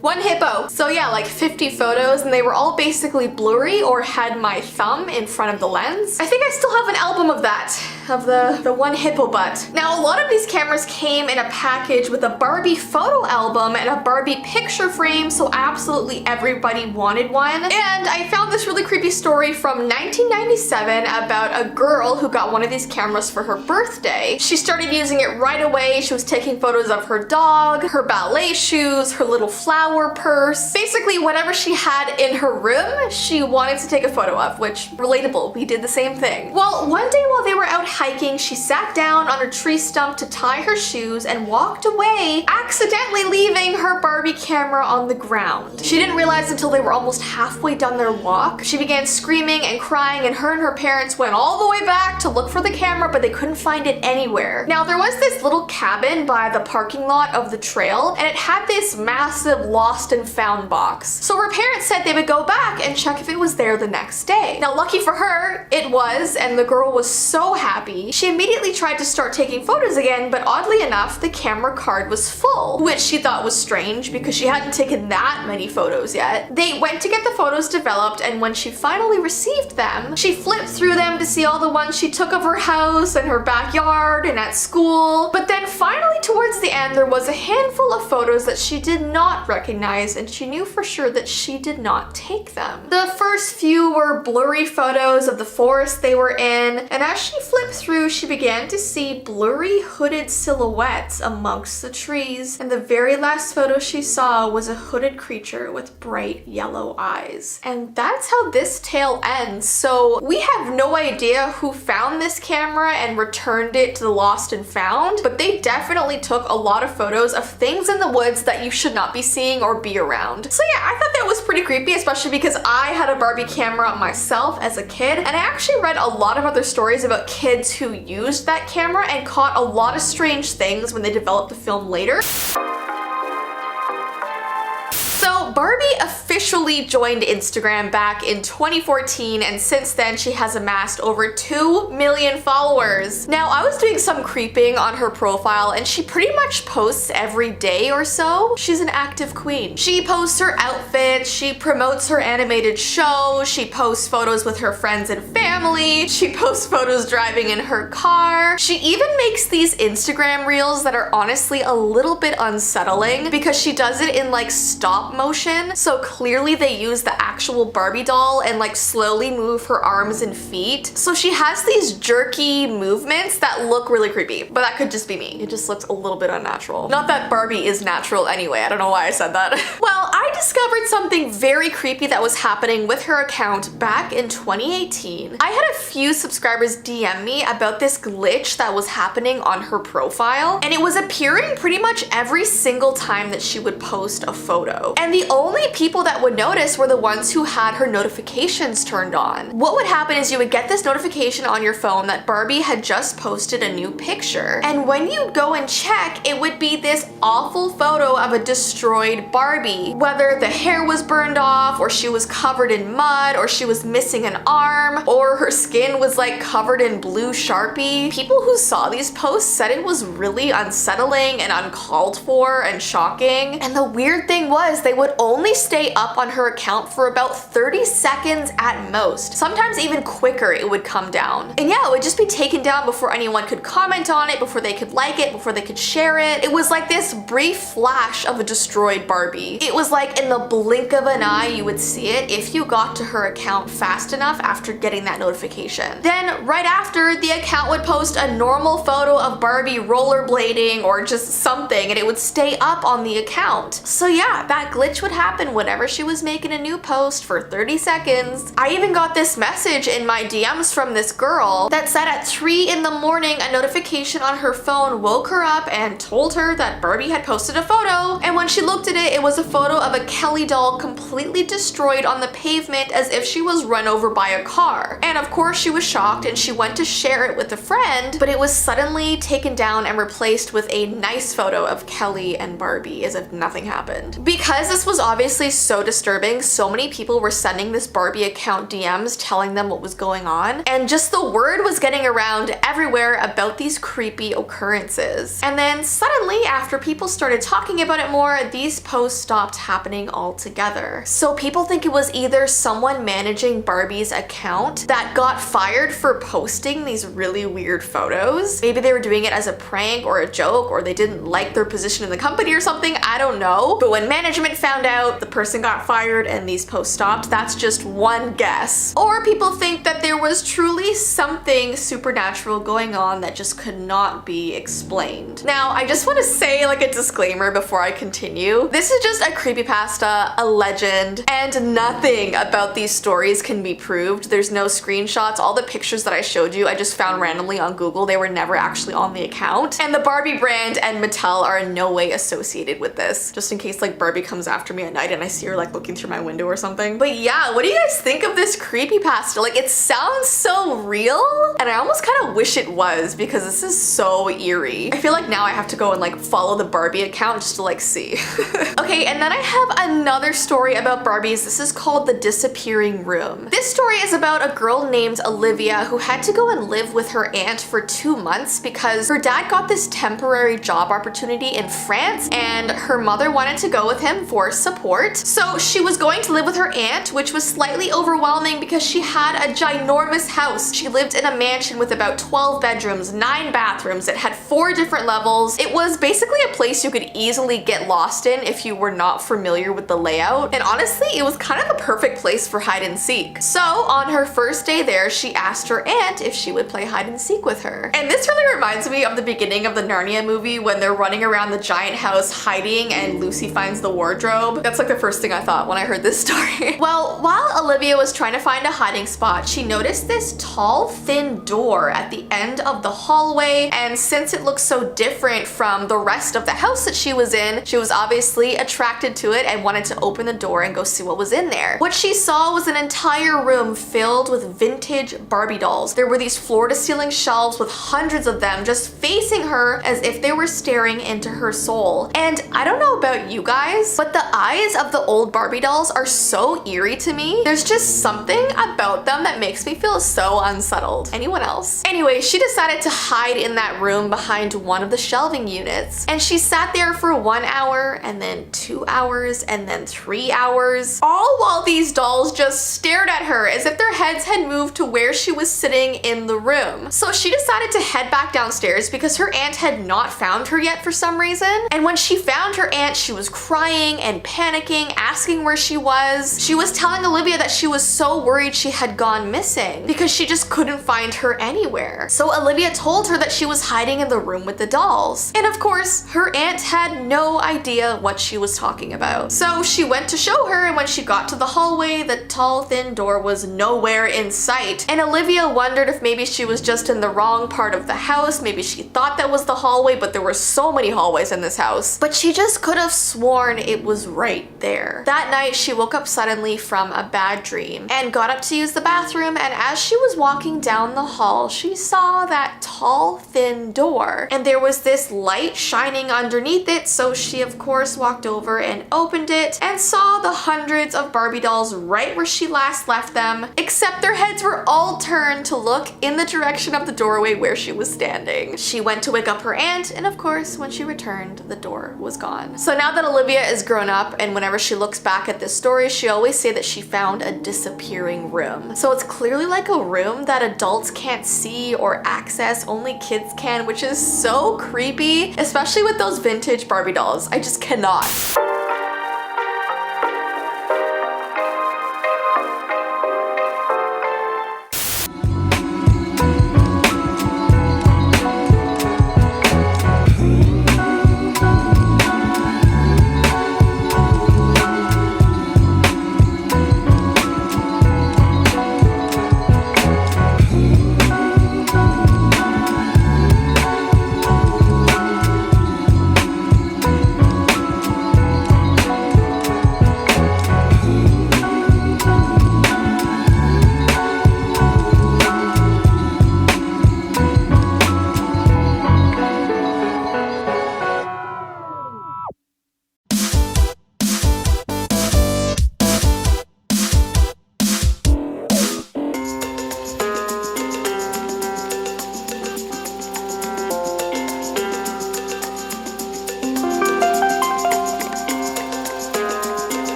S2: One hippo. So yeah, like 50 photos, and they were all basically blurry or had my thumb in front of the lens. I think I still have an album of that. of the one hippo butt. Now, a lot of these cameras came in a package with a Barbie photo album and a Barbie picture frame, so absolutely everybody wanted one. And I found this really creepy story from 1997 about a girl who got one of these cameras for her birthday. She started using it right away. She was taking photos of her dog, her ballet shoes, her little flower purse. Basically, whatever she had in her room, she wanted to take a photo of, which, relatable, we did the same thing. Well, one day while they were out hiking, she sat down on a tree stump to tie her shoes and walked away, accidentally leaving her Barbie camera on the ground. She didn't realize until they were almost halfway done their walk. She began screaming and crying, and her parents went all the way back to look for the camera, but they couldn't find it anywhere. Now, there was this little cabin by the parking lot of the trail, and it had this massive lost and found box. So her parents said they would go back and check if it was there the next day. Now, lucky for her, it was, and the girl was so happy. She immediately tried to start taking photos again, but oddly enough, the camera card was full, which she thought was strange because she hadn't taken that many photos yet. They went to get the photos developed, and when she finally received them, she flipped through them to see all the ones she took of her house and her backyard and at school. But then finally towards the end, there was a handful of photos that she did not recognize, and she knew for sure that she did not take them. The first few were blurry photos of the forest they were in, and as she flipped through, she began to see blurry hooded silhouettes amongst the trees, and the very last photo she saw was a hooded creature with bright yellow eyes. And that's how this tale ends. So we have no idea who found this camera and returned it to the lost and found, but they definitely took a lot of photos of things in the woods that you should not be seeing or be around. So yeah, I thought that was pretty creepy, especially because I had a Barbie camera myself as a kid, and I actually read a lot of other stories about kids who used that camera and caught a lot of strange things when they developed the film later. So Barbie officially joined Instagram back in 2014, and since then she has amassed over 2 million followers. Now, I was doing some creeping on her profile, and she pretty much posts every day or so. She's an active queen. She posts her outfits, she promotes her animated show, she posts photos with her friends and family, she posts photos driving in her car. She even makes these Instagram reels that are honestly a little bit unsettling because she does it in like stop motion, so clearly they use the actual Barbie doll and like slowly move her arms and feet. So she has these jerky movements that look really creepy, but that could just be me. It just looks a little bit unnatural. Not that Barbie is natural anyway, I don't know why I said that. Well, I discovered something very creepy that was happening with her account back in 2018. I had a few subscribers DM me about this glitch that was happening on her profile, and it was appearing pretty much every single time that she would post a photo. And the only people that would notice were the ones who had her notifications turned on. What would happen is you would get this notification on your phone that Barbie had just posted a new picture. And when you go and check, it would be this awful photo of a destroyed Barbie. Whether the hair was burned off, or she was covered in mud, or she was missing an arm, or her skin was like covered in blue Sharpie. People who saw these posts said it was really unsettling and uncalled for and shocking. And the weird thing was they would only stay up on her account for about 30 seconds at most. Sometimes even quicker it would come down. And yeah, it would just be taken down before anyone could comment on it, before they could like it, before they could share it. It was like this brief flash of a destroyed Barbie. It was like in the blink of an eye you would see it if you got to her account fast enough after getting that notification. Then right after, the account would post a normal photo of Barbie rollerblading or just something, and it would stay up on the account. So yeah, that glitch would happen whenever she was making a new post for 30 seconds. I even got this message in my DMs from this girl that said at 3 in the morning a notification on her phone woke her up and told her that Barbie had posted a photo, and when she looked at it, it was a photo of a Kelly doll completely destroyed on the pavement as if she was run over by a car. And of course she was shocked and she went to share it with a friend, but it was suddenly taken down and replaced with a nice photo of Kelly and Barbie as if nothing happened. Because this was obviously so disturbing, so many people were sending this Barbie account DMs telling them what was going on, and just the word was getting around everywhere about these creepy occurrences. And then suddenly, after people started talking about it more, these posts stopped happening happening altogether. So people think it was either someone managing Barbie's account that got fired for posting these really weird photos. Maybe they were doing it as a prank or a joke, or they didn't like their position in the company or something, I don't know. But when management found out, the person got fired and these posts stopped. That's just one guess. Or people think that there was truly something supernatural going on that just could not be explained. Now, I just want to say like a disclaimer before I continue. This is just a creepypasta, a legend, and nothing about these stories can be proved. There's no screenshots. All the pictures that I showed you, I just found randomly on Google. They were never actually on the account. And the Barbie brand and Mattel are in no way associated with this. Just in case like Barbie comes after me at night and I see her like looking through my window or something. But yeah, what do you guys think of this creepypasta? Like, it sounds so real, and I almost kind of wish it was, because this is so eerie. I feel like now I have to go and like follow the Barbie account just to like see. Okay, and then I have another story about Barbies. This is called The Disappearing Room. This story is about a girl named Olivia who had to go and live with her aunt for 2 months because her dad got this temporary job opportunity in France and her mother wanted to go with him for support. So she was going to live with her aunt, which was slightly overwhelming because she had a ginormous house. She lived in a mansion with about 12 bedrooms, 9 bathrooms. It had 4 different levels. It was basically a place you could easily get lost in if you were not familiar with the layout. And honestly, it was kind of a perfect place for hide and seek. So on her first day there, she asked her aunt if she would play hide and seek with her. And this really reminds me of the beginning of the Narnia movie when they're running around the giant house hiding and Lucy finds the wardrobe. That's like the first thing I thought when I heard this story. Well, while Olivia was trying to find a hiding spot, she noticed this tall, thin door at the end of the hallway, and since it looked so different from the rest of the house that she was in, she was obviously attracted to it and wanted to open the door and go see what was in there. What she saw was an entire room filled with vintage Barbie dolls. There were these floor-to-ceiling shelves with hundreds of them just facing her as if they were staring into her soul. And I don't know about you guys, but the eyes of the old Barbie dolls are so eerie to me. There's just something about them that makes me feel so unsettled. Anyone else? Anyway, she decided to hide in that room behind one of the shelving units, and she sat there for 1 hour and then 2 hours and then 3 hours, all while these dolls just stared at her as if their heads had moved to where she was sitting in the room. So she decided to head back downstairs because her aunt had not found her yet for some reason. And when she found her aunt, she was crying and panicking, asking where she was. She was telling Olivia that she was so worried she had gone missing because she just couldn't find her anywhere. So Olivia told her that she was hiding in the room with the dolls. And of course, her aunt had no idea what she was talking about. So she went to show her, and when she got to the hallway, the tall, thin door was nowhere in sight. And Olivia wondered if maybe she was just in the wrong part of the house. Maybe she thought that was the hallway, but there were so many hallways in this house. But she just could have sworn it was right there. That night, she woke up suddenly from a bad dream and got up to use the bathroom, and as she was walking down the hall, she saw that tall, thin door, and there was this light shining underneath it, so she of course walked over and opened it and saw the hundreds of Barbie dolls right where she last left them, except their heads were all turned to look in the direction of the doorway where she was standing. She went to wake up her aunt, and of course, when she returned, the door was gone. So now that Olivia is grown up, and whenever she looks back at this story, she always say that she found a disappearing room. So it's clearly like a room that adults can't see or access, only kids can, which is so creepy, especially with those vintage Barbie dolls. I just cannot.